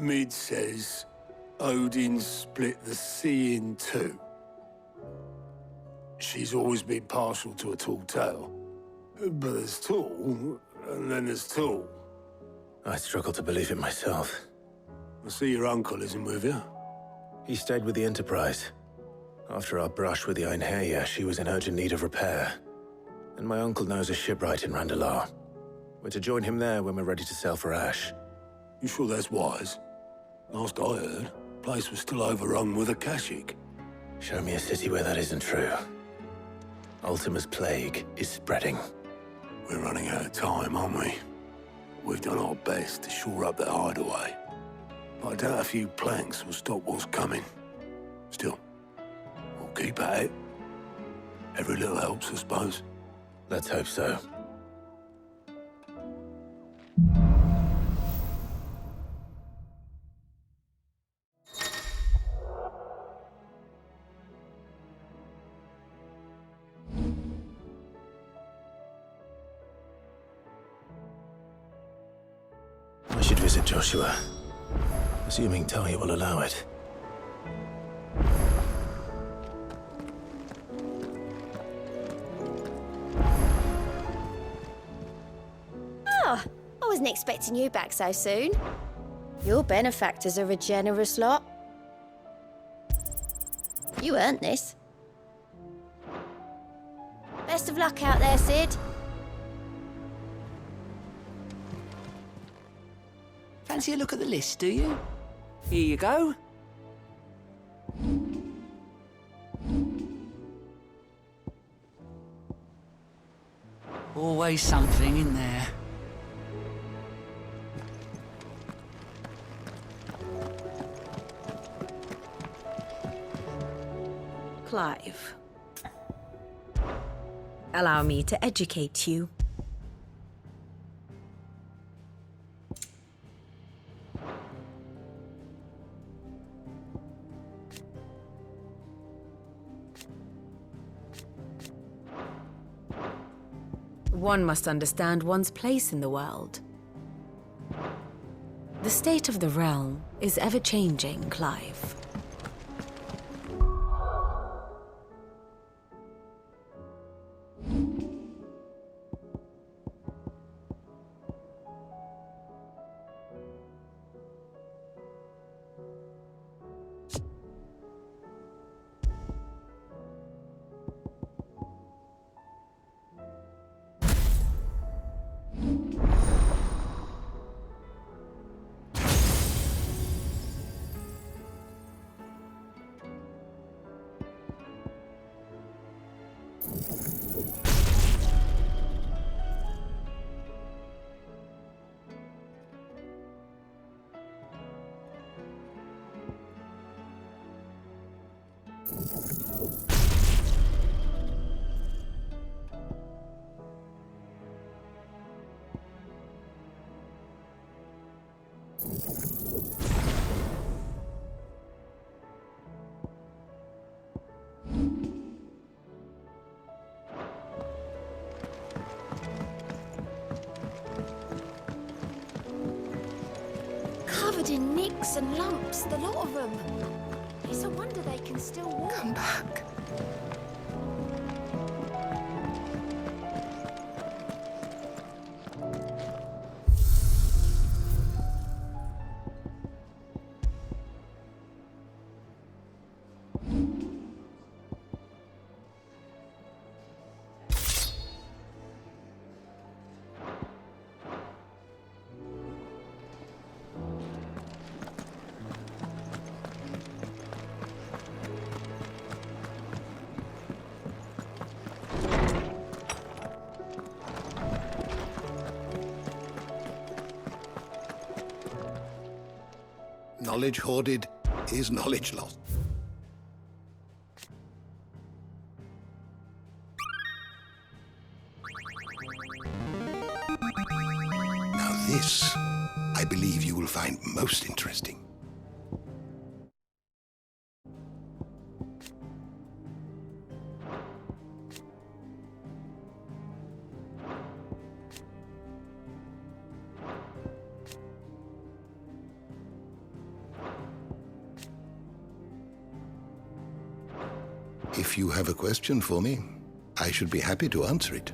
Mid says Odin split the sea in two. She's always been partial to a tall tale. But there's tall, and then there's tall. I struggle to believe it myself. I see your uncle isn't with you. He stayed with the Enterprise. After our brush with the Einherja, she was in urgent need of repair. And my uncle knows a shipwright in Randalar. We're to join him there when we're ready to sail for Ash. You sure that's wise? Last I heard, the place was still overrun with Akashic. Show me a city where that isn't true. Ultima's plague is spreading. We're running out of time, aren't we? We've done our best to shore up that hideaway. But I doubt a few planks will stop what's coming. Still, we'll keep at it. Every little helps, I suppose. Let's hope so. I should visit Joshua, assuming Talia will allow it. I wasn't expecting you back so soon. Your benefactors are a generous lot. You earned this. Best of luck out there, Sid. Fancy a look at the list, do you? Here you go. Always something in there. Clive. Allow me to educate you. One must understand one's place in the world. The state of the realm is ever-changing, Clive. Covered in nicks and lumps, the lot of them. It's a wonder they can still walk. Come back. Knowledge hoarded is knowledge lost. Now this, I believe you will find most interesting. If you have a question for me, I should be happy to answer it.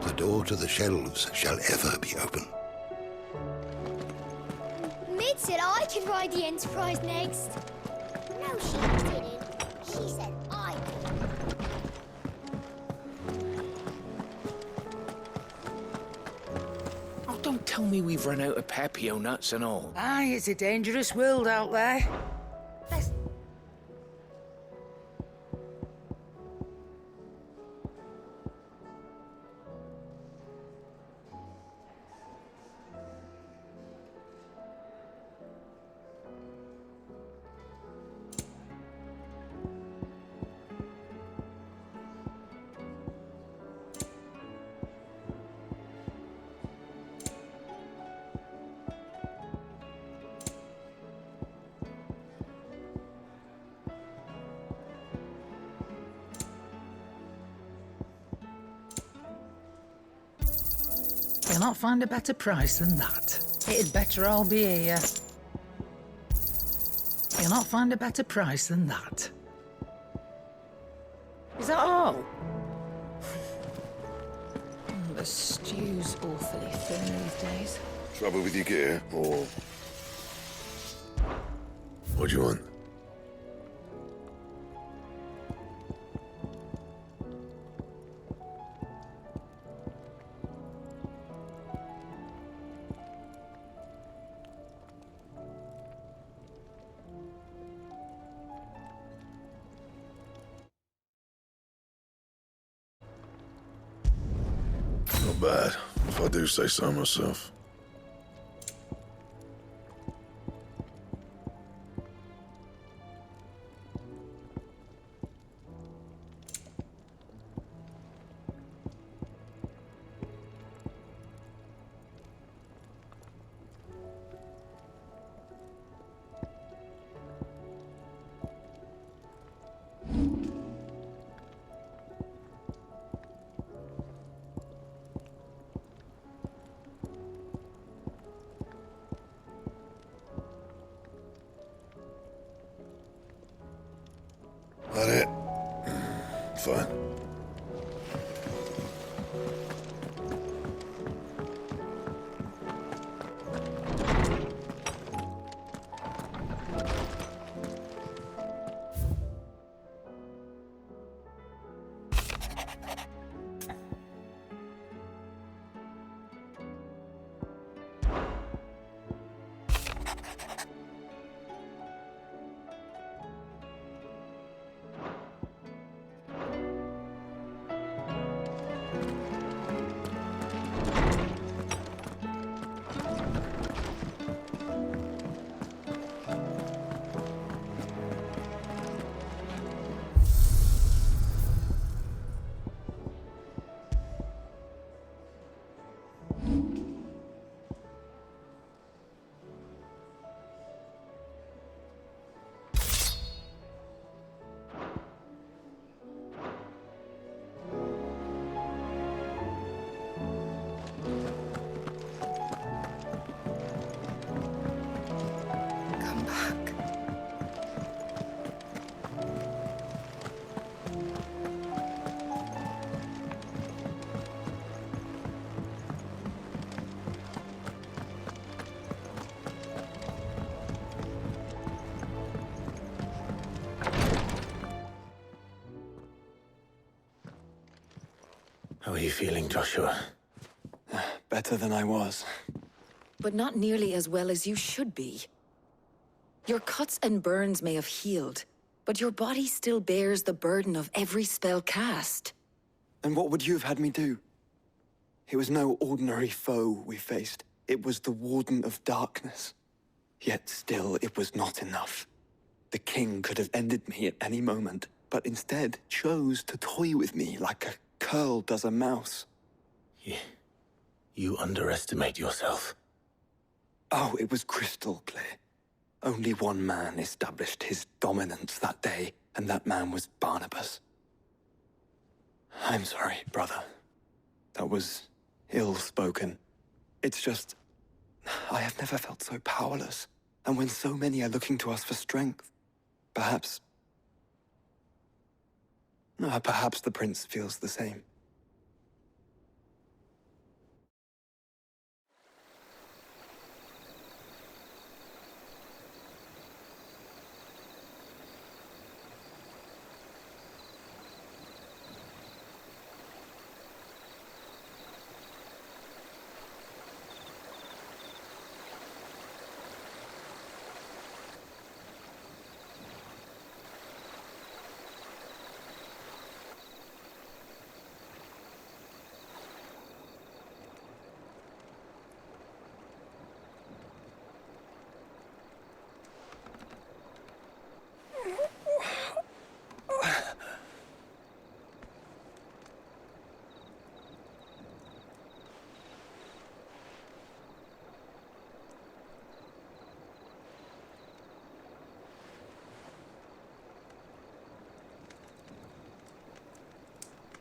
The door to the shelves shall ever be open. Mid said I could ride the Enterprise next. No, she didn't. She said I could. Oh, don't tell me we've run out of Papio nuts and all. Aye, it's a dangerous world out there. You'll not find a better price than that. It'd better all be here. You'll not find a better price than that. Is that all? The stew's awfully thin these days. Trouble with your gear, or... What do you want? Not bad, if I do say so myself. That it? Fine. Come back. How are you feeling, Joshua? Better than I was. But not nearly as well as you should be. Your cuts and burns may have healed, but your body still bears the burden of every spell cast. And what would you have had me do? It was no ordinary foe we faced. It was the Warden of Darkness. Yet still, it was not enough. The king could have ended me at any moment, but instead chose to toy with me like a curl does a mouse. You underestimate yourself. Oh, it was crystal clear. Only one man established his dominance that day, and that man was Barnabas. I'm sorry, brother. That was ill-spoken. It's just, I have never felt so powerless. And when so many are looking to us for strength, perhaps the prince feels the same.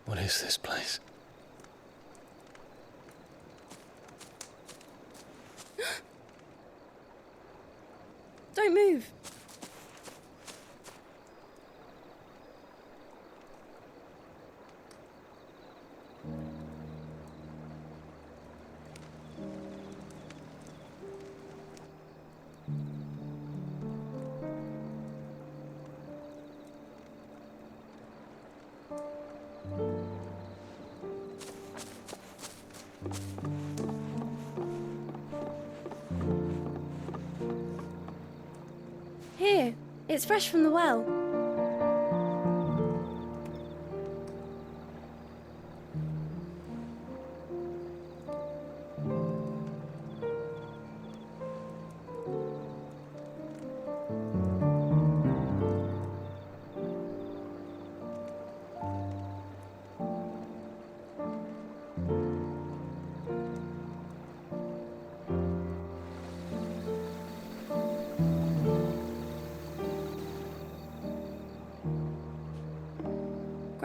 What is this place? Don't move. Here, it's fresh from the well.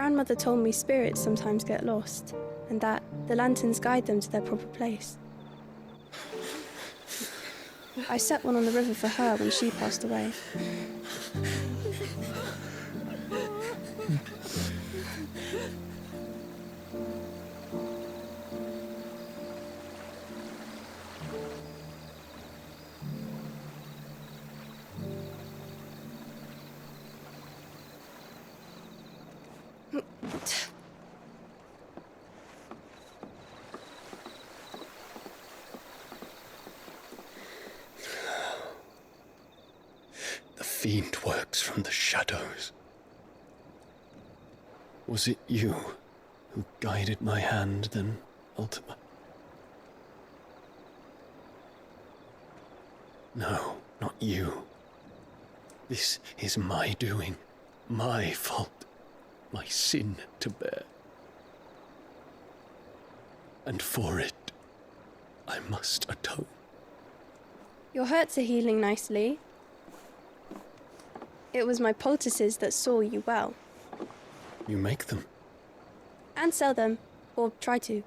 grandmother told me spirits sometimes get lost, and that the lanterns guide them to their proper place. I set one on the river for her when she passed away. The fiend works from the shadows. Was it you who guided my hand then, Ultima? No, not you. This is my doing, my fault, my sin to bear. And for it, I must atone. Your hurts are healing nicely. It was my poultices that saw you well. You make them? And sell them, or try to.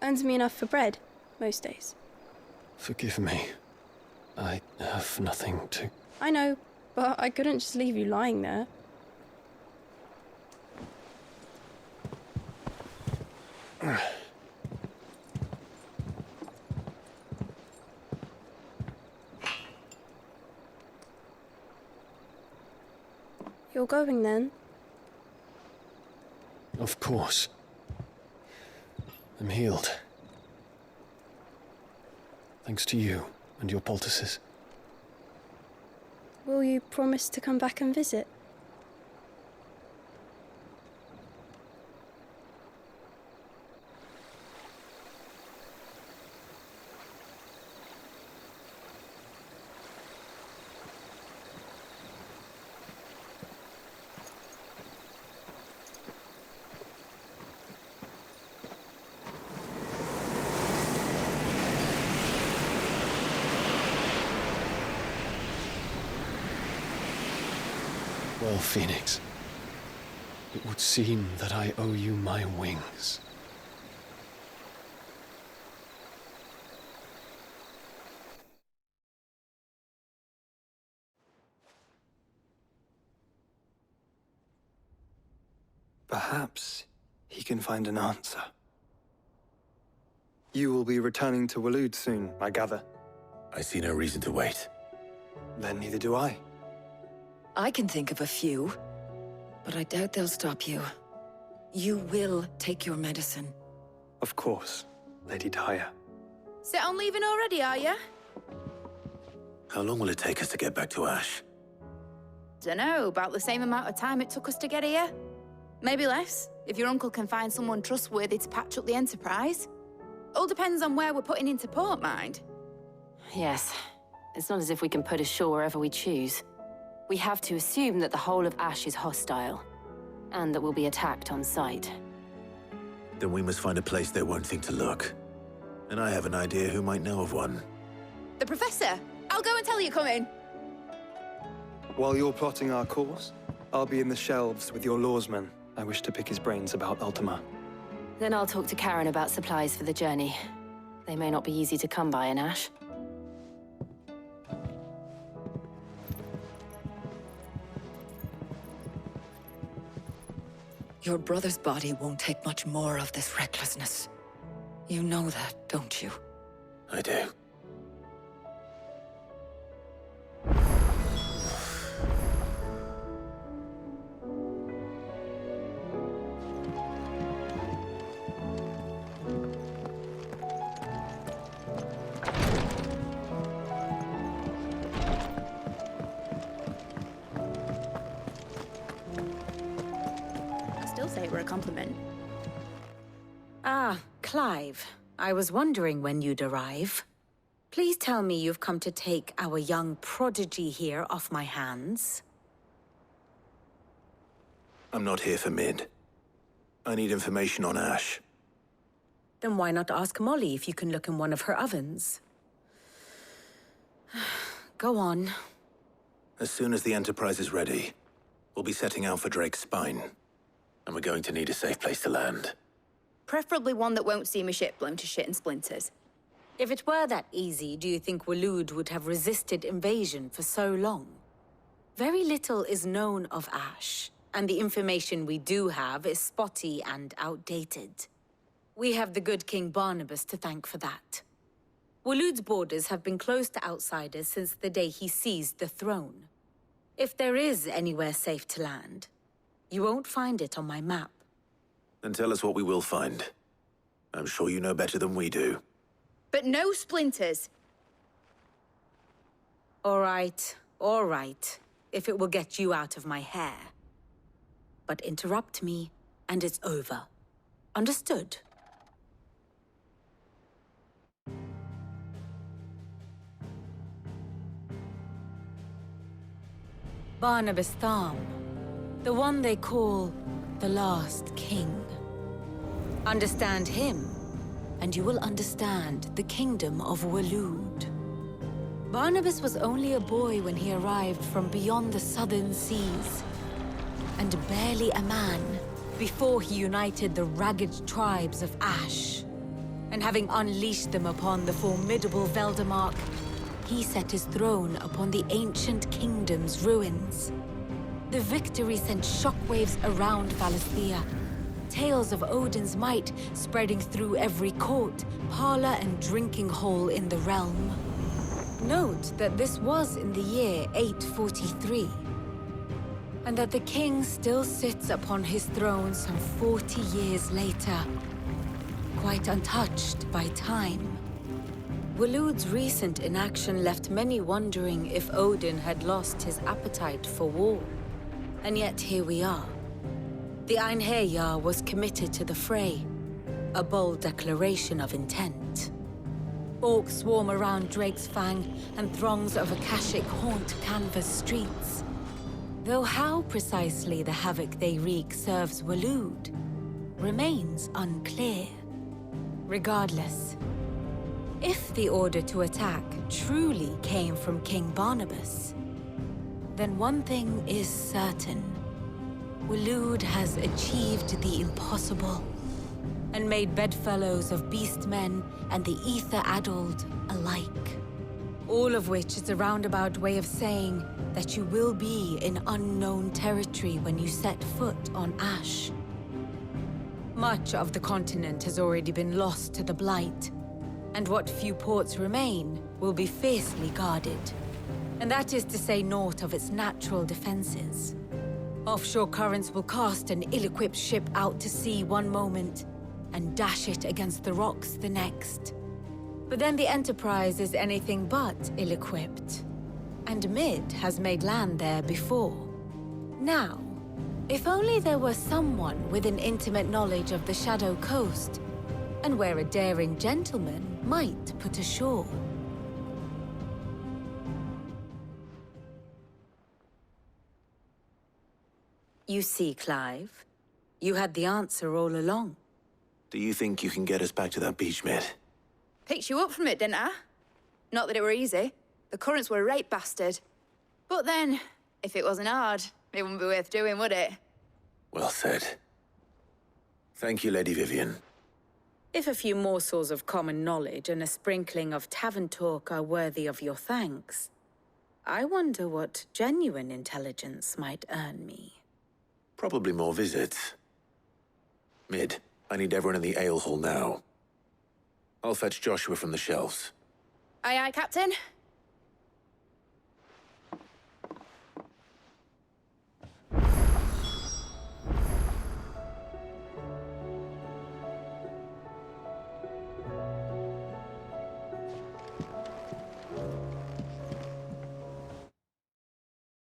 Earns me enough for bread, most days. Forgive me. I have nothing to... I know, but I couldn't just leave you lying there. You're going then? Of course. I'm healed. Thanks to you and your poultices. Will you promise to come back and visit? Well, Phoenix, it would seem that I owe you my wings. Perhaps he can find an answer. You will be returning to Waloed soon, I gather. I see no reason to wait. Then neither do I. I can think of a few, but I doubt they'll stop you. You will take your medicine. Of course, Lady Daya. Set on leaving already, are you? How long will it take us to get back to Ash? Dunno, about the same amount of time it took us to get here. Maybe less, if your uncle can find someone trustworthy to patch up the Enterprise. All depends on where we're putting into port, mind. Yes. It's not as if we can put ashore wherever we choose. We have to assume that the whole of Ash is hostile, and that we'll be attacked on sight. Then we must find a place they won't think to look. And I have an idea who might know of one. The Professor! I'll go and tell you come in. While you're plotting our course, I'll be in the shelves with your lawsman. I wish to pick his brains about Ultima. Then I'll talk to Karen about supplies for the journey. They may not be easy to come by in Ash. Your brother's body won't take much more of this recklessness. You know that, don't you? I do. Say we're a compliment. Ah, Clive. I was wondering when you'd arrive. Please tell me you've come to take our young prodigy here off my hands. I'm not here for Mid. I need information on Ash. Then why not ask Molly if you can look in one of her ovens? Go on. As soon as the Enterprise is ready, we'll be setting out for Drake's Spine. And we're going to need a safe place to land. Preferably one that won't see my ship blown to shit and splinters. If it were that easy, do you think Waloed would have resisted invasion for so long? Very little is known of Ash, and the information we do have is spotty and outdated. We have the good King Barnabas to thank for that. Waloed's borders have been closed to outsiders since the day he seized the throne. If there is anywhere safe to land, you won't find it on my map. Then tell us what we will find. I'm sure you know better than we do. But no splinters. All right, if it will get you out of my hair. But interrupt me, and it's over. Understood? Barnabas Tharm, the one they call the Last King. Understand him, and you will understand the kingdom of Waloed. Barnabas was only a boy when he arrived from beyond the southern seas, and barely a man before he united the ragged tribes of Ash. And having unleashed them upon the formidable Veldamark, he set his throne upon the ancient kingdom's ruins. The victory sent shockwaves around Valisthea, tales of Odin's might spreading through every court, parlor, and drinking hole in the realm. Note that this was in the year 843, and that the king still sits upon his throne some 40 years later, quite untouched by time. Waloed's recent inaction left many wondering if Odin had lost his appetite for war. And yet here we are. The Einherjar was committed to the fray, a bold declaration of intent. Orcs swarm around Drake's Fang, and throngs of Akashic haunt Canvas streets. Though how precisely the havoc they wreak serves Waloed remains unclear. Regardless, if the order to attack truly came from King Barnabas, then one thing is certain. Waloed has achieved the impossible, and made bedfellows of beastmen and the ether-addled alike. All of which is a roundabout way of saying that you will be in unknown territory when you set foot on Ash. Much of the continent has already been lost to the Blight, and what few ports remain will be fiercely guarded. And that is to say naught of its natural defenses. Offshore currents will cast an ill-equipped ship out to sea one moment, and dash it against the rocks the next. But then the Enterprise is anything but ill-equipped, and Mid has made land there before. Now, if only there were someone with an intimate knowledge of the Shadow Coast, and where a daring gentleman might put ashore. You see, Clive, you had the answer all along. Do you think you can get us back to that beach, Mid? Picked you up from it, didn't I? Not that it were easy. The currents were a right bastard. But then, if it wasn't hard, it wouldn't be worth doing, would it? Well said. Thank you, Lady Vivian. If a few morsels of common knowledge and a sprinkling of tavern talk are worthy of your thanks, I wonder what genuine intelligence might earn me. Probably more visits. Mid, I need everyone in the ale hall now. I'll fetch Joshua from the shelves. Aye, aye, Captain.